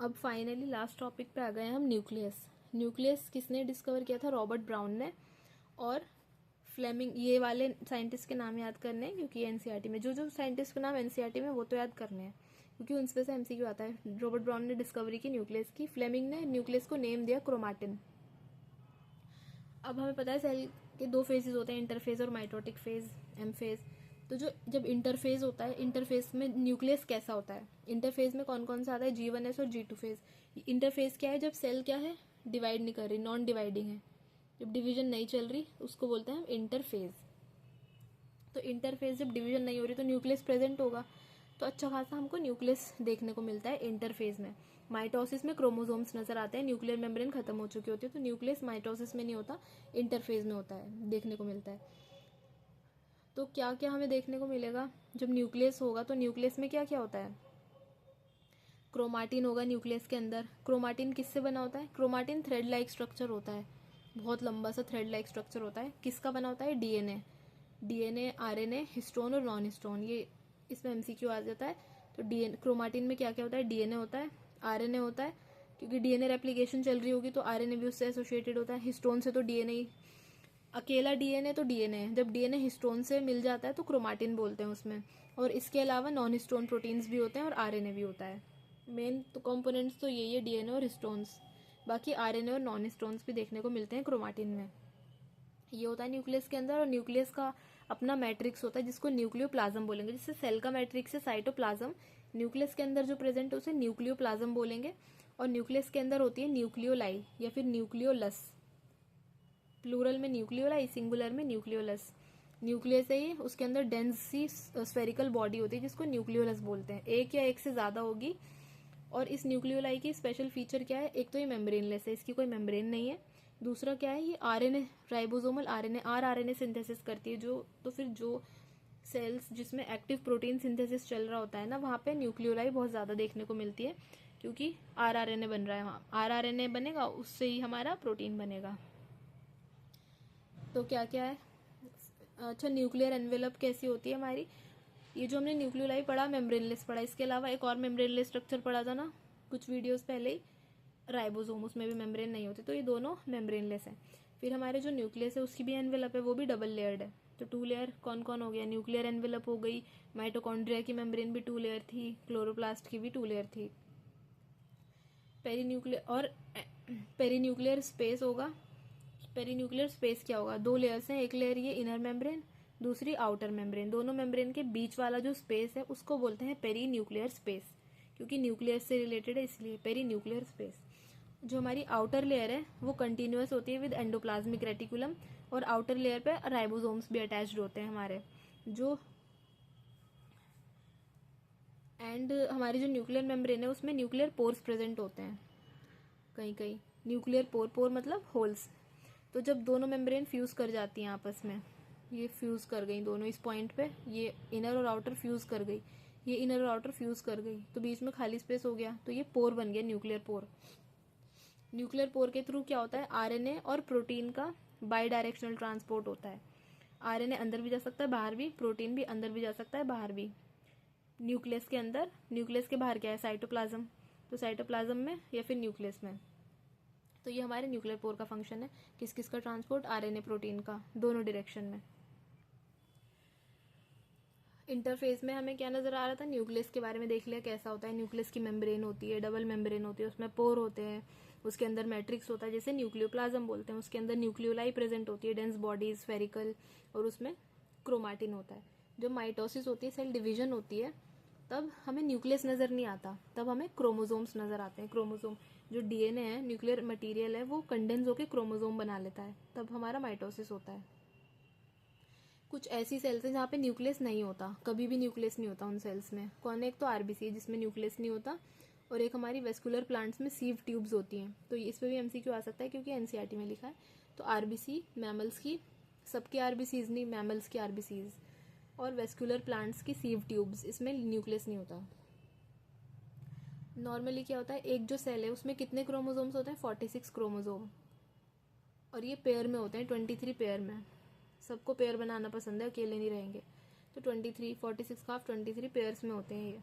अब finally last topic पे आ गए हम, न्यूक्लियस। न्यूक्लियस किसने डिस्कवर किया था? रॉबर्ट ब्राउन ने। और फ्लेमिंग, ये वाले साइंटिस्ट के नाम याद करने हैं क्योंकि एनसीईआरटी में जो साइंटिस्ट के नाम एनसीईआरटी में वो तो याद करने हैं क्योंकि उनसे से एमसीक्यू आता है। रॉबर्ट ब्राउन ने डिस्कवरी की न्यूक्लियस की। फ्लेमिंग ने न्यूक्लियस को नेम दिया क्रोमाटिन। अब हमें पता है सेल के दो फेजेस होते हैं, इंटरफेज और माइटोटिक फेज, एम फेज। तो जो जब इंटरफेज होता है, इंटरफेज में न्यूक्लियस कैसा होता है? इंटरफेज में कौन कौन सा आता है? G1s और G2 फेज। इंटरफेज क्या है? जब सेल क्या है, डिवाइड नहीं कर रही, नॉन डिवाइडिंग है, जब डिवीजन नहीं चल रही उसको बोलते हैं हम इंटरफेज। तो इंटरफेज जब डिवीजन नहीं हो रही तो न्यूक्लियस प्रेजेंट होगा। तो अच्छा खासा हमको न्यूक्लियस देखने को मिलता है इंटरफेज में। माइटोसिस में क्रोमोसोम्स नजर आते हैं, न्यूक्लियर मेम्ब्रेन खत्म हो चुकी होती है, तो न्यूक्लियस माइटोसिस में नहीं होता, इंटरफेज में होता है, देखने को मिलता है। तो क्या क्या हमें देखने को मिलेगा जब न्यूक्लियस होगा? तो न्यूक्लियस में क्या क्या होता है? क्रोमाटिन होगा न्यूक्लियस के अंदर। क्रोमाटिन किससे बना होता है? क्रोमाटिन थ्रेड लाइक स्ट्रक्चर होता है, बहुत लंबा सा थ्रेड लाइक स्ट्रक्चर होता है। किसका बना होता है? डीएनए। डीएनए, आरएनए, हिस्टोन और नॉन हिस्टोन, ये इसमें एमसीक्यू आ जाता है। तो डीएनए, क्रोमाटिन में क्या क्या होता है? डीएनए होता है, आरएनए होता है, क्योंकि डीएनए रेप्लिकेशन चल रही होगी तो आरएनए भी उससे एसोसिएटेड होता है। हिस्टोन से तो डीएनए, अकेला डीएनए तो डीएनए है, जब डीएनए हिस्टोन से मिल जाता है तो क्रोमाटिन बोलते हैं उसमें। और इसके अलावा नॉन हिस्टोन प्रोटीन्स भी होते हैं और आरएनए भी होता है। मेन तो कंपोनेंट्स तो यही है, डीएनए और हिस्टोन्स। बाकी आरएनए और नॉन हिस्टोन्स भी देखने को मिलते हैं क्रोमाटिन में। ये होता है न्यूक्लियस के अंदर। और न्यूक्लियस का अपना मैट्रिक्स होता है जिसको न्यूक्लियोप्लाज्म बोलेंगे। जिससे सेल का मैट्रिक्स है साइटोप्लाज्म, न्यूक्लियस के अंदर जो प्रेजेंट है उसे न्यूक्लियोप्लाज्म बोलेंगे। और न्यूक्लियस के अंदर होती है न्यूक्लियोलाई या फिर न्यूक्लियोलस। प्लूरल में न्यूक्लियोलाई, सिंगुलर में न्यूक्लियोलस। न्यूक्लियस है ये, उसके अंदर डेंस सी स्फेरिकल बॉडी होती है जिसको न्यूक्लियोलस बोलते हैं। एक या एक से ज्यादा होगी। और इस न्यूक्लियोलाई की स्पेशल फीचर क्या है? एक तो ये मेम्ब्रेनलेस है, इसकी कोई मेम्ब्रेन नहीं है। दूसरा क्या है? ये RNA, ribosomal RNA, RNA synthesis करती है। जो तो फिर जो सेल्स जिसमें एक्टिव प्रोटीन सिंथेसिस चल रहा होता है ना, वहां पे न्यूक्लियोलाई बहुत ज्यादा देखने को मिलती है क्योंकि आरएनए बन रहा है वहां। आरएनए बनेगा, उससे ही हमारा प्रोटीन बनेगा। तो क्या क्या है? अच्छा, न्यूक्लियर एनवेलप कैसी होती है हमारी? ये जो हमने न्यूक्लियोलाई पढ़ा, मेम्ब्रेनलेस पढ़ा, इसके अलावा एक और मेम्ब्रेनलेस स्ट्रक्चर पढ़ा था ना कुछ वीडियोस पहले ही, राइबोसोम, उसमें भी मेम्ब्रेन नहीं होती। तो ये दोनों मेम्ब्रेनलेस हैं। फिर हमारे जो न्यूक्लियस है उसकी भी एनवेलप है, वो भी डबल लेयर्ड है। तो टू लेयर कौन कौन हो गया? न्यूक्लियर एनवेलप हो गई, माइटोकॉन्ड्रिया की मेम्ब्रेन भी टू लेयर थी, क्लोरोप्लास्ट की भी टू लेयर थी। पेरीन्यूक्लियर और पेरीन्यूक्लियर स्पेस होगा। पेरीन्यूक्लियर स्पेस क्या होगा? दो लेयर्स हैं, एक लेयर ये इनर मेम्ब्रेन, दूसरी आउटर मेम्ब्रेन। दोनों मेम्ब्रेन के बीच वाला जो स्पेस है उसको बोलते हैं पेरीन्यूक्लियर स्पेस, क्योंकि न्यूक्लियस से रिलेटेड है इसलिए पेरीन्यूक्लियर स्पेस। जो हमारी आउटर लेयर है वो कंटिन्यूअस होती है विद एंडोप्लाज्मिक रेटिकुलम, और आउटर लेयर पे राइबोसोम्स भी अटैच्ड होते हैं हमारे। जो एंड हमारी जो न्यूक्लियर मेम्ब्रेन है उसमें न्यूक्लियर पोर्स प्रेजेंट होते हैं कहीं कहीं। न्यूक्लियर पोर, पोर मतलब होल्स। तो जब दोनों मेम्ब्रेन फ्यूज कर जाती हैं आपस में, ये फ्यूज कर गई दोनों इस पॉइंट पे, ये इनर और आउटर फ्यूज कर गई, ये इनर और आउटर फ्यूज कर गई, तो बीच में खाली स्पेस हो गया, तो ये पोर बन गया, न्यूक्लियर पोर। न्यूक्लियर पोर के थ्रू क्या होता है? आरएनए और प्रोटीन का बाई डायरेक्शनल ट्रांसपोर्ट होता है। आरएनए अंदर भी जा सकता है बाहर भी, प्रोटीन भी अंदर भी जा सकता है बाहर भी। न्यूक्लियस के अंदर, न्यूक्लियस के बाहर क्या है? साइटोप्लाज्म। तो साइटोप्लाज्म में या फिर न्यूक्लियस में। तो ये हमारे न्यूक्लियर पोर का फंक्शन है, किस किस का ट्रांसपोर्ट? आरएनए प्रोटीन का, दोनों डायरेक्शन में। इंटरफेस में हमें क्या नजर आ रहा था? न्यूक्लियस के बारे में देख लिया कैसा होता है। न्यूक्लियस की मेम्ब्रेन होती है, डबल मेम्ब्रेन होती है, उसमें पोर होते हैं, उसके अंदर मैट्रिक्स होता है जैसे न्यूक्लियोप्लाज्म बोलते हैं, उसके अंदर न्यूक्लियोलाई प्रेजेंट होती है, डेंस बॉडी, स्फेरिकल, और उसमें क्रोमाटिन होता है। जब माइटोसिस होती है, सेल डिवीजन होती है, तब हमें न्यूक्लियस नजर नहीं आता, तब हमें क्रोमोसोम्स नजर आते हैं। क्रोमोसोम, जो डीएनए है, न्यूक्लियर मटेरियल है, वो कंडेंस होकर क्रोमोसोम बना लेता है, तब हमारा माइटोसिस होता है। कुछ ऐसी सेल्स हैं जहाँ पे न्यूक्लियस नहीं होता, कभी भी न्यूक्लियस नहीं होता उन सेल्स में। कौन है? एक तो आरबीसी जिसमें न्यूक्लियस नहीं होता, और एक हमारी वेस्कुलर प्लांट्स में सीव ट्यूब्स होती हैं। तो इस पे भी एमसीक्यू आ सकता है क्योंकि एनसीईआरटी में लिखा है। तो आरबीसी मैमल्स की, सबके आरबीसीज नहीं, मैमल्स की आरबीसीज, और वेस्कुलर प्लांट्स की सीव ट्यूब्स, इसमें न्यूक्लियस नहीं होता। नॉर्मली क्या होता है, एक जो सेल है उसमें कितने क्रोमोसोम्स होते हैं? 46 क्रोमोसोम, और ये पेयर में होते हैं, 23 पेयर में। सबको पेयर बनाना पसंद है, अकेले नहीं रहेंगे। तो 23, 46 हाफ 23 पेयर्स में होते हैं ये।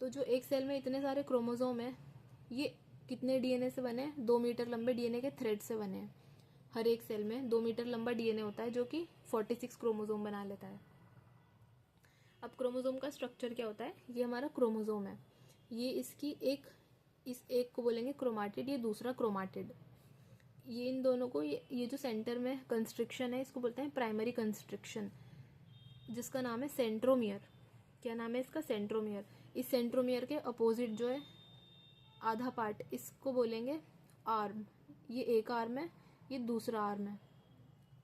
तो जो एक सेल में इतने सारे क्रोमोसोम है, ये कितने डीएनए से बने हैं? 2 मीटर लंबे डीएनए के थ्रेड से बने हैं। हर एक सेल में 2 मीटर लंबा डीएनए होता है जो कि 46 क्रोमोसोम बना लेता है। अब क्रोमोसोम का स्ट्रक्चर क्या होता है? ये हमारा क्रोमोसोम है, ये इसकी इस एक को बोलेंगे क्रोमाटिड, ये दूसरा क्रोमाटिड। ये इन दोनों को ये जो सेंटर में कंस्ट्रिक्शन है इसको बोलते हैं प्राइमरी कंस्ट्रिक्शन, जिसका नाम है सेंट्रोमियर। क्या नाम है इसका? सेंट्रोमियर। इस सेंट्रोमियर के अपोजिट जो है आधा पार्ट, इसको बोलेंगे आर्म। ये एक आर्म है, ये दूसरा आर्म है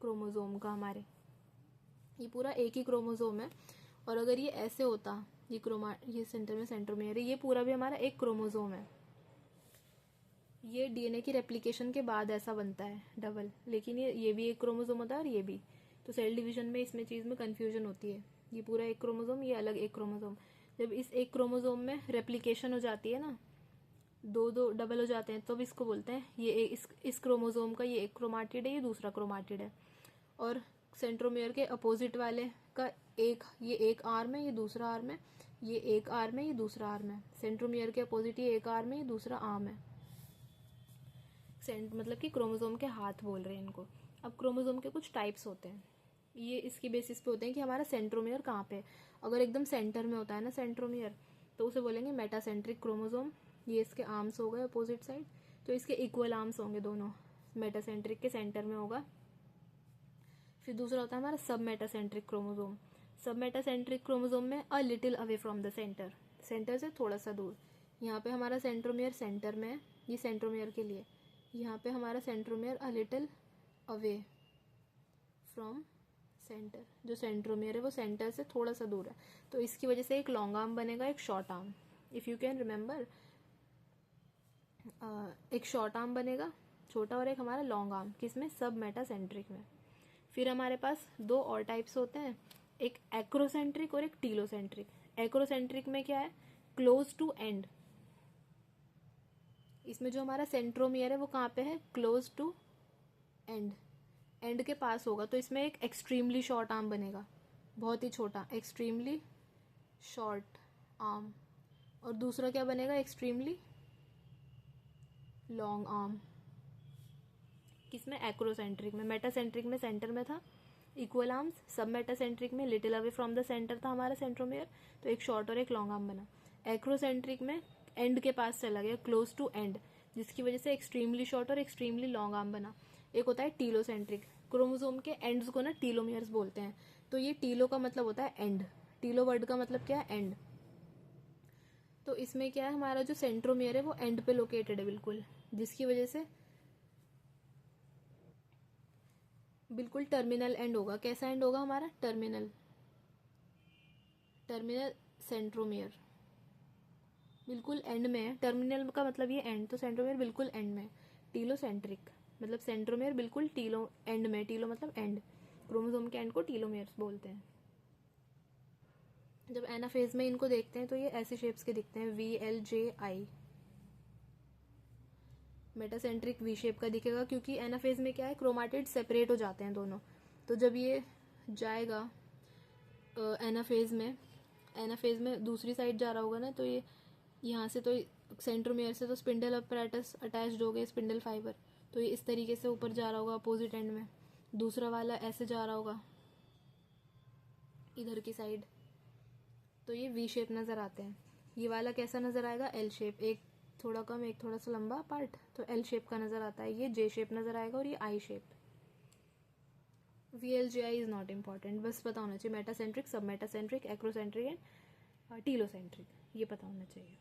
क्रोमोसोम का हमारे। ये पूरा एक ही क्रोमोसोम है। और अगर ये ऐसे होता, ये सेंटर में सेंट्रोमियर है, ये पूरा भी हमारा एक क्रोमोसोम है। ये डीएनए की रेप्लिकेशन के बाद ऐसा बनता है डबल, लेकिन ये भी एक क्रोमोसोम होता है और ये भी। तो सेल डिवीजन में इसमें चीज़ में कन्फ्यूजन होती है। ये पूरा एक क्रोमोसोम, ये अलग एक क्रोमोसोम। जब इस एक क्रोमोसोम में रेप्लिकेशन हो जाती है ना, दो दो डबल हो जाते हैं, तो अब इसको बोलते हैं ये इस क्रोमोसोम का ये एक क्रोमाटिड है, ये दूसरा क्रोमाटिड है। और सेंट्रोमियर के अपोजिट वाले का ये एक आर्म है, ये दूसरा आर्म है, ये एक आर्म है, ये दूसरा आर्म है। सेंट्रोमियर के अपोजिट ये एक आर्म है, ये दूसरा आर्म है। मतलब कि क्रोमोसोम के हाथ बोल रहे हैं इनको। अब क्रोमोसोम के कुछ टाइप्स होते हैं, ये इसकी बेसिस पे होते हैं कि हमारा सेंट्रोमियर कहाँ पे है। अगर एकदम सेंटर में होता है ना सेंट्रोमियर, तो उसे बोलेंगे मेटासेंट्रिक क्रोमोसोम। ये इसके आर्म्स हो गए अपोजिट साइड, तो इसके इक्वल आर्म्स होंगे दोनों, मेटासेंट्रिक के सेंटर में होगा। फिर दूसरा होता है हमारा सब मेटासेंट्रिक क्रोमोसोम। सब मेटासेंट्रिक क्रोमोसोम में a little away from the centre, centre से थोड़ा सा दूर। यहाँ पे हमारा सेंट्रोमियर सेंटर में है, ये सेंट्रोमियर के लिए। यहाँ पे हमारा centromere a little away from centre, जो सेंट्रोमियर है वो सेंटर से थोड़ा सा दूर है। तो इसकी वजह से एक लॉन्ग आर्म बनेगा, एक short arm. If you can remember, एक शॉर्ट आर्म बनेगा छोटा और एक हमारा लॉन्ग आर्म, किसमें? सब मेटासेंट्रिक में। फिर हमारे पास दो और टाइप्स होते हैं, एक एक्रोसेंट्रिक और एक टीलोसेंट्रिक। एक्रोसेंट्रिक में क्या है? Close to end. इसमें जो हमारा सेंट्रोमियर है वो कहाँ पे है? क्लोज टू एंड, एंड के पास होगा। तो इसमें एक एक्सट्रीमली शॉर्ट आर्म बनेगा, बहुत ही छोटा, एक्सट्रीमली शॉर्ट आर्म। और दूसरा क्या बनेगा? Extremely long arm. किसमें? एक्रोसेंट्रिक में। मेटासेंट्रिक में सेंटर में था इक्वल आर्म्स, सब मेटासेंट्रिक में little away from the centre था हमारा सेंट्रोमियर, तो एक शॉर्ट और एक लॉन्ग आर्म बना। एक्रोसेंट्रिक में एंड के पास चला गया, क्लोज टू एंड, जिसकी वजह से एक्सट्रीमली शॉर्ट और एक्सट्रीमली लॉन्ग आर्म बना। एक होता है टीलोसेंट्रिक, क्रोमोसोम के एंड्स को ना टीलोमियर्स बोलते हैं। तो ये टीलो का मतलब होता है एंड, टीलो वर्ड का मतलब क्या है? एंड। तो इसमें क्या है, हमारा जो सेंट्रोमियर है वो एंड पे लोकेटेड है बिल्कुल, जिसकी वजह से बिल्कुल टर्मिनल एंड होगा। कैसा एंड होगा हमारा? टर्मिनल, टर्मिनल सेंट्रोमियर बिल्कुल एंड में है। टर्मिनल का मतलब ये एंड, तो सेंट्रोमियर बिल्कुल एंड में। टीलोसेंट्रिक मतलब सेंट्रोमियर बिल्कुल टीलो एंड में, टीलो मतलब एंड, क्रोमोसोम के एंड को टीलोमियर्स बोलते हैं। जब एनाफेज में इनको देखते हैं तो ये ऐसे शेप्स के दिखते हैं, VLJI। मेटासेंट्रिक वी शेप का दिखेगा, क्योंकि एनाफेज में क्या है, क्रोमाटिड सेपरेट हो जाते हैं दोनों। तो जब ये जाएगा एनाफेज में दूसरी साइड जा रहा होगा ना, तो ये यहाँ से तो सेंट्रोमियर से तो स्पिंडल अपैरेटस अटैच्ड हो गए, स्पिंडल फाइबर, तो ये इस तरीके से ऊपर जा रहा होगा अपोजिट एंड में। दूसरा वाला ऐसे जा रहा होगा इधर की साइड, तो ये वी शेप नज़र आते हैं। ये वाला कैसा नज़र आएगा? एल शेप, एक थोड़ा कम एक थोड़ा सा लंबा पार्ट, तो एल शेप का नज़र आता है। ये जे शेप नज़र आएगा और ये I shape. VLJI is not important, बस पता होना चाहिए मेटासेंट्रिक, सब मेटासेंट्रिक, एक्रोसेंट्रिक एंड टीलोसेंट्रिक, ये पता होना चाहिए।